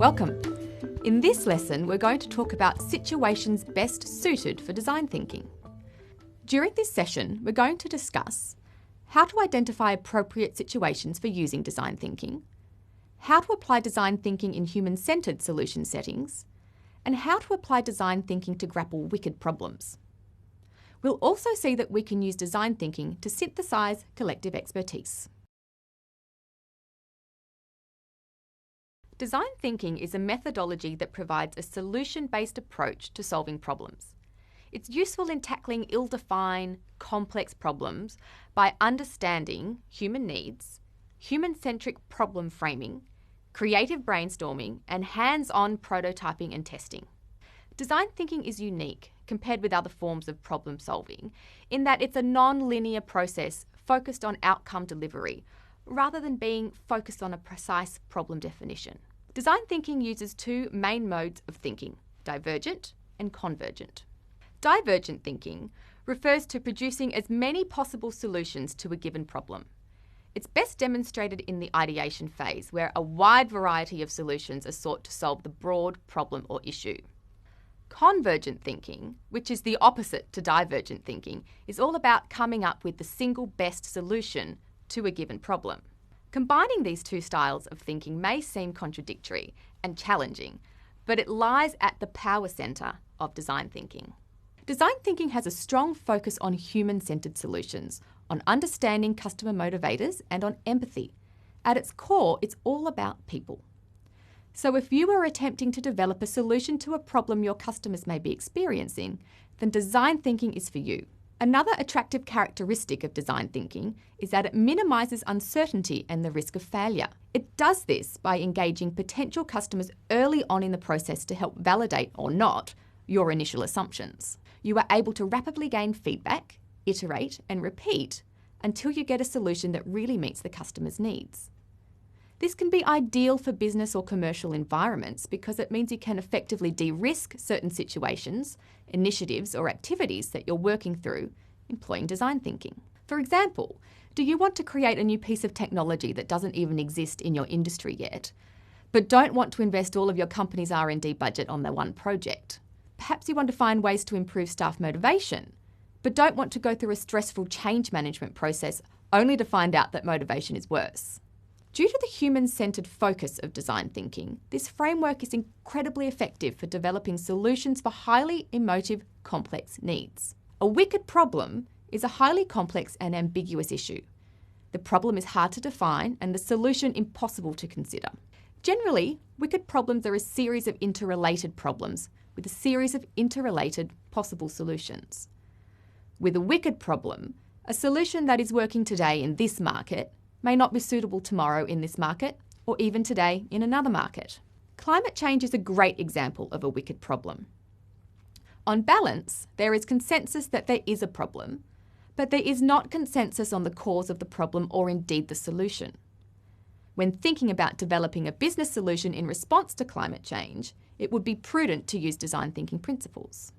Welcome. In this lesson, we're going to talk about situations best suited for design thinking. During this session, we're going to discuss how to identify appropriate situations for using design thinking, how to apply design thinking in human-centered solution settings, and how to apply design thinking to grapple wicked problems. We'll also see that we can use design thinking to synthesize collective expertise. Design thinking is a methodology that provides a solution-based approach to solving problems. It's useful in tackling ill-defined, complex problems by understanding human needs, human-centric problem framing, creative brainstorming, and hands-on prototyping and testing. Design thinking is unique compared with other forms of problem solving in that it's a non-linear process focused on outcome delivery, rather than being focused on a precise problem definition. Design thinking uses two main modes of thinking, divergent and convergent. Divergent thinking refers to producing as many possible solutions to a given problem. It's best demonstrated in the ideation phase, where a wide variety of solutions are sought to solve the broad problem or issue. Convergent thinking, which is the opposite to divergent thinking, is all about coming up with the single best solution to a given problem. Combining these two styles of thinking may seem contradictory and challenging, but it lies at the power centre of design thinking. Design thinking has a strong focus on human-centred solutions, on understanding customer motivators, and on empathy. At its core, it's all about people. So if you are attempting to develop a solution to a problem your customers may be experiencing, then design thinking is for you. Another attractive characteristic of design thinking is that it minimises uncertainty and the risk of failure. It does this by engaging potential customers early on in the process to help validate or not your initial assumptions. You are able to rapidly gain feedback, iterate and repeat until you get a solution that really meets the customer's needs. This can be ideal for business or commercial environments because it means you can effectively de-risk certain situations, initiatives or activities that you're working through, employing design thinking. For example, do you want to create a new piece of technology that doesn't even exist in your industry yet, but don't want to invest all of your company's R&D budget on that one project? Perhaps you want to find ways to improve staff motivation, but don't want to go through a stressful change management process only to find out that motivation is worse. Due to the human-centred focus of design thinking, this framework is incredibly effective for developing solutions for highly emotive, complex needs. A wicked problem is a highly complex and ambiguous issue. The problem is hard to define and the solution impossible to consider. Generally, wicked problems are a series of interrelated problems with a series of interrelated possible solutions. With a wicked problem, a solution that is working today in this market may not be suitable tomorrow in this market, or even today in another market. Climate change is a great example of a wicked problem. On balance, there is consensus that there is a problem, but there is not consensus on the cause of the problem or indeed the solution. When thinking about developing a business solution in response to climate change, it would be prudent to use design thinking principles.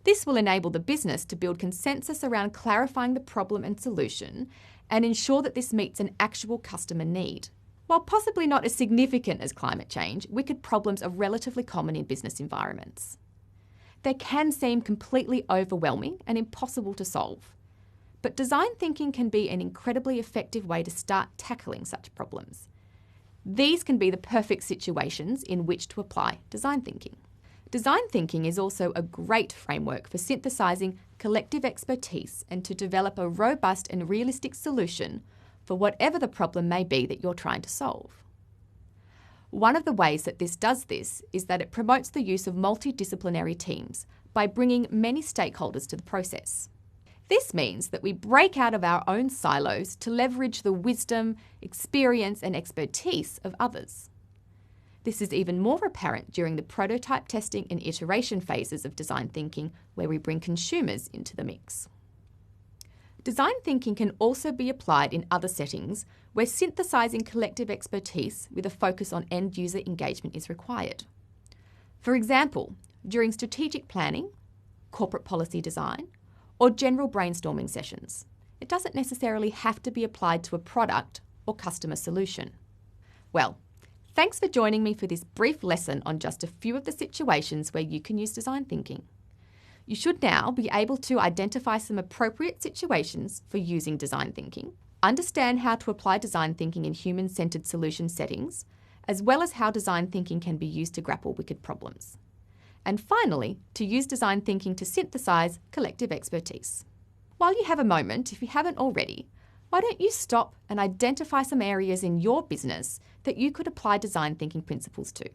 This will enable the business to build consensus around clarifying the problem and solution and ensure that this meets an actual customer need. While possibly not as significant as climate change, wicked problems are relatively common in business environments. They can seem completely overwhelming and impossible to solve, but design thinking can be an incredibly effective way to start tackling such problems. These can be the perfect situations in which to apply design thinking. Design thinking is also a great framework for synthesizing collective expertise and to develop a robust and realistic solution for whatever the problem may be that you're trying to solve. One of the ways that this does this is that it promotes the use of multidisciplinary teams by bringing many stakeholders to the process. This means that we break out of our own silos to leverage the wisdom, experience and expertise of others. This is even more apparent during the prototype testing and iteration phases of design thinking, where we bring consumers into the mix. Design thinking can also be applied in other settings where synthesizing collective expertise with a focus on end-user engagement is required. For example, during strategic planning, corporate policy design, or general brainstorming sessions. It doesn't necessarily have to be applied to a product or customer solution. Well, Thanks for joining me for this brief lesson on just a few of the situations where you can use design thinking. You should now be able to identify some appropriate situations for using design thinking, understand how to apply design thinking in human-centered solution settings, as well as how design thinking can be used to grapple wicked problems. And finally, to use design thinking to synthesize collective expertise. While you have a moment, if you haven't already, why don't you stop and identify some areas in your business that you could apply design thinking principles to?